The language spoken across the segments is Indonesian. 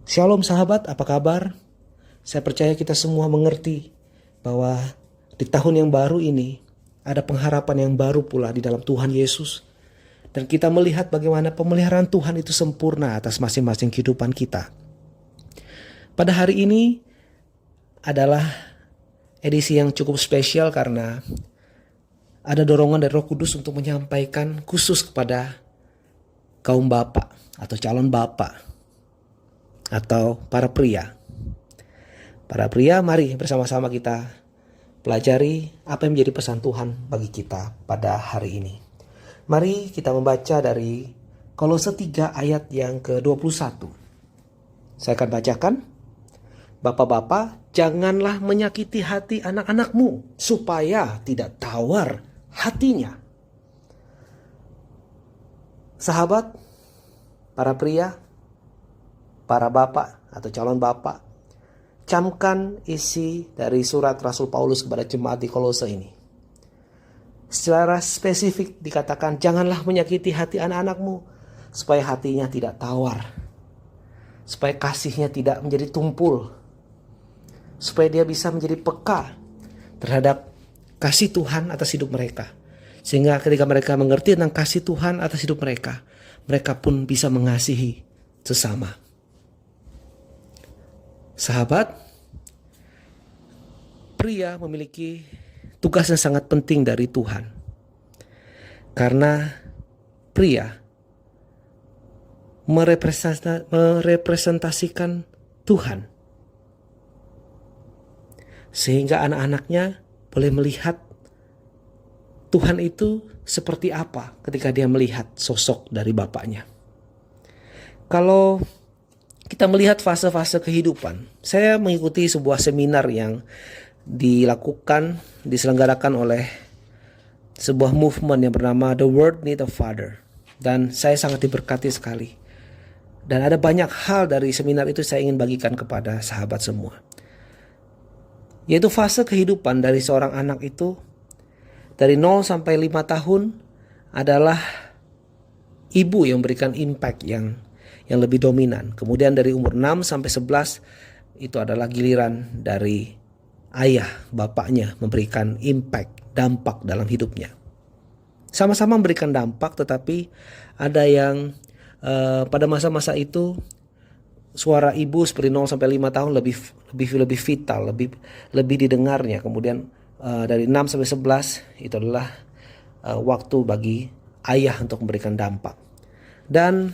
Shalom sahabat, apa kabar? Saya percaya kita semua mengerti bahwa di tahun yang baru ini ada pengharapan yang baru pula di dalam Tuhan Yesus. Dan kita melihat bagaimana pemeliharaan Tuhan itu sempurna atas masing-masing kehidupan kita. Pada hari ini adalah edisi yang cukup spesial karena ada dorongan dari Roh Kudus untuk menyampaikan khusus kepada kaum bapak atau calon bapak atau para pria. Para pria, mari bersama-sama kita pelajari apa yang menjadi pesan Tuhan bagi kita pada hari ini. Mari kita membaca dari Kolose 3 ayat yang ke-21. Saya akan bacakan. Bapak-bapak, janganlah menyakiti hati anak-anakmu supaya tidak tawar hatinya. Sahabat, para pria, para bapak atau calon bapak, camkan isi dari surat Rasul Paulus kepada jemaat di Kolose ini. Secara spesifik dikatakan, janganlah menyakiti hati anak-anakmu supaya hatinya tidak tawar, supaya kasihnya tidak menjadi tumpul, supaya dia bisa menjadi peka terhadap kasih Tuhan atas hidup mereka. Sehingga ketika mereka mengerti tentang kasih Tuhan atas hidup mereka, mereka pun bisa mengasihi sesama. Sahabat, pria memiliki tugas yang sangat penting dari Tuhan. Karena pria merepresentasikan Tuhan. Sehingga anak-anaknya boleh melihat Tuhan itu seperti apa ketika dia melihat sosok dari bapaknya. Kalau kita melihat fase-fase kehidupan, saya mengikuti sebuah seminar yang diselenggarakan oleh sebuah movement yang bernama The World Need a Father. Dan saya sangat diberkati sekali. Dan ada banyak hal dari seminar itu saya ingin bagikan kepada sahabat semua. Yaitu fase kehidupan dari seorang anak itu, dari 0 sampai 5 tahun adalah ibu yang memberikan impact yang lebih dominan. Kemudian dari umur 6 sampai 11 itu adalah giliran dari ayah, bapaknya memberikan impact, dampak dalam hidupnya. Sama-sama memberikan dampak, tetapi ada yang pada masa-masa itu suara ibu seperti 0 sampai 5 tahun lebih vital, lebih didengarnya. Kemudian dari 6 sampai 11 itu adalah waktu bagi ayah untuk memberikan dampak. Dan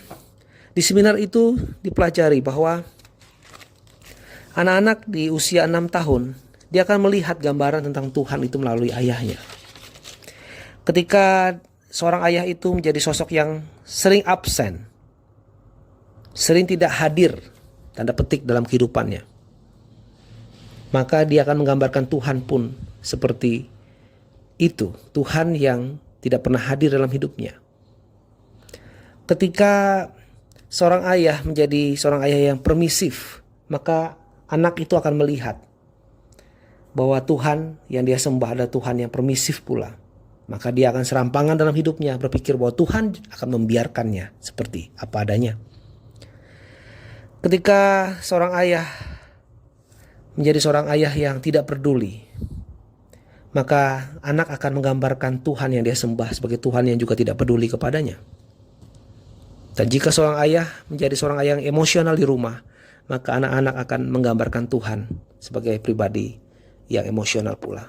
di seminar itu dipelajari bahwa anak-anak di usia 6 tahun, dia akan melihat gambaran tentang Tuhan itu melalui ayahnya. Ketika seorang ayah itu menjadi sosok yang sering absen, sering tidak hadir, tanda petik dalam kehidupannya, maka dia akan menggambarkan Tuhan pun seperti itu. Tuhan yang tidak pernah hadir dalam hidupnya. Ketika seorang ayah menjadi seorang ayah yang permisif, maka anak itu akan melihat bahwa Tuhan yang dia sembah adalah Tuhan yang permisif pula. Maka dia akan serampangan dalam hidupnya, berpikir bahwa Tuhan akan membiarkannya seperti apa adanya. Ketika seorang ayah menjadi seorang ayah yang tidak peduli, maka anak akan menggambarkan Tuhan yang dia sembah sebagai Tuhan yang juga tidak peduli kepadanya. Dan jika seorang ayah menjadi seorang ayah yang emosional di rumah, maka anak-anak akan menggambarkan Tuhan sebagai pribadi yang emosional pula.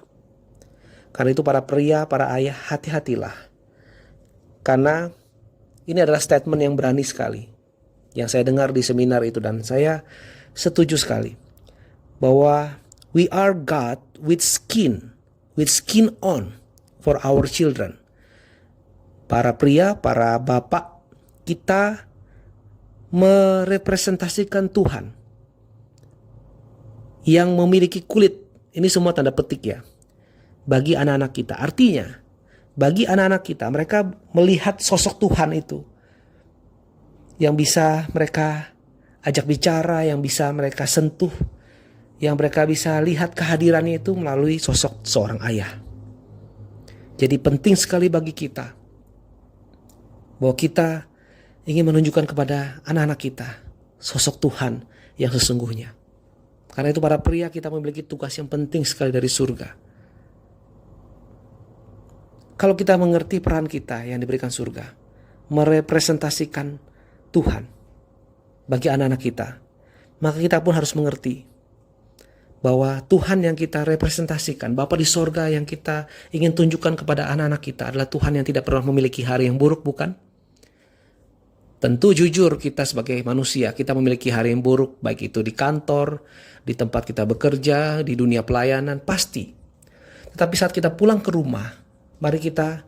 Karena itu para pria, para ayah, hati-hatilah. Karena ini adalah statement yang berani sekali yang saya dengar di seminar itu, dan saya setuju sekali bahwa we are God with skin on for our children. Para pria, para bapak, kita merepresentasikan Tuhan yang memiliki kulit. Ini semua tanda petik ya, bagi anak-anak kita. Artinya, bagi anak-anak kita, mereka melihat sosok Tuhan itu yang bisa mereka ajak bicara, yang bisa mereka sentuh, yang mereka bisa lihat kehadirannya itu melalui sosok seorang ayah. Jadi penting sekali bagi kita bahwa kita ingin menunjukkan kepada anak-anak kita sosok Tuhan yang sesungguhnya. Karena itu para pria kita memiliki tugas yang penting sekali dari surga. Kalau kita mengerti peran kita yang diberikan surga, merepresentasikan Tuhan bagi anak-anak kita, maka kita pun harus mengerti bahwa Tuhan yang kita representasikan, Bapa di sorga yang kita ingin tunjukkan kepada anak-anak kita adalah Tuhan yang tidak pernah memiliki hari yang buruk, bukan? Tentu jujur kita sebagai manusia, kita memiliki hari yang buruk, baik itu di kantor, di tempat kita bekerja, di dunia pelayanan, pasti. Tetapi saat kita pulang ke rumah, mari kita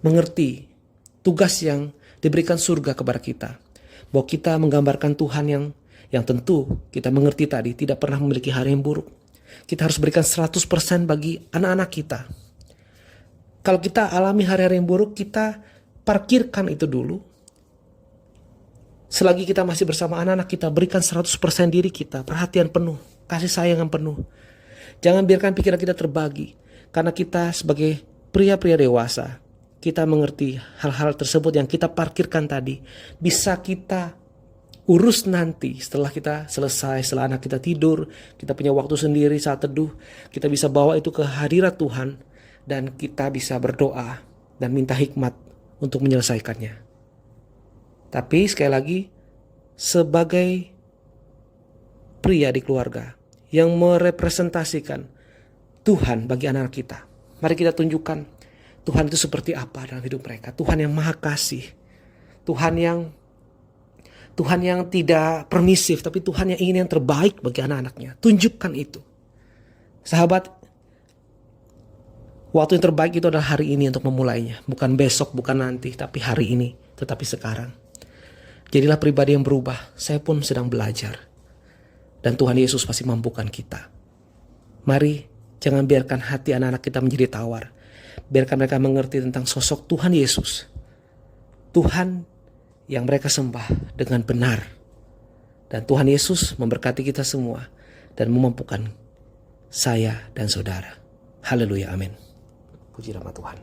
mengerti tugas yang diberikan surga kepada kita. Bahwa kita menggambarkan Tuhan yang tentu kita mengerti tadi tidak pernah memiliki hari yang buruk. Kita harus berikan 100% bagi anak-anak kita. Kalau kita alami hari-hari yang buruk, kita parkirkan itu dulu. Selagi kita masih bersama anak-anak kita, berikan 100% diri kita, perhatian penuh, kasih sayang yang penuh. Jangan biarkan pikiran kita terbagi. Karena kita sebagai pria-pria dewasa, kita mengerti hal-hal tersebut yang kita parkirkan tadi. Bisa kita urus nanti setelah kita selesai, setelah anak kita tidur, kita punya waktu sendiri saat teduh. Kita bisa bawa itu ke hadirat Tuhan dan kita bisa berdoa dan minta hikmat untuk menyelesaikannya. Tapi sekali lagi, sebagai pria di keluarga yang merepresentasikan Tuhan bagi anak-anak kita, mari kita tunjukkan Tuhan itu seperti apa dalam hidup mereka. Tuhan yang maha kasih, Tuhan yang tidak permisif, tapi Tuhan yang ingin yang terbaik bagi anak-anaknya. Tunjukkan itu. Sahabat, waktu yang terbaik itu adalah hari ini untuk memulainya. Bukan besok, bukan nanti, tapi hari ini, tetapi sekarang. Jadilah pribadi yang berubah. Saya pun sedang belajar. Dan Tuhan Yesus pasti mampukan kita. Mari, jangan biarkan hati anak-anak kita menjadi tawar. Biarkan mereka mengerti tentang sosok Tuhan Yesus. Tuhan yang mereka sembah dengan benar. Dan Tuhan Yesus memberkati kita semua dan memampukan saya dan saudara. Haleluya, amin. Puji nama Tuhan.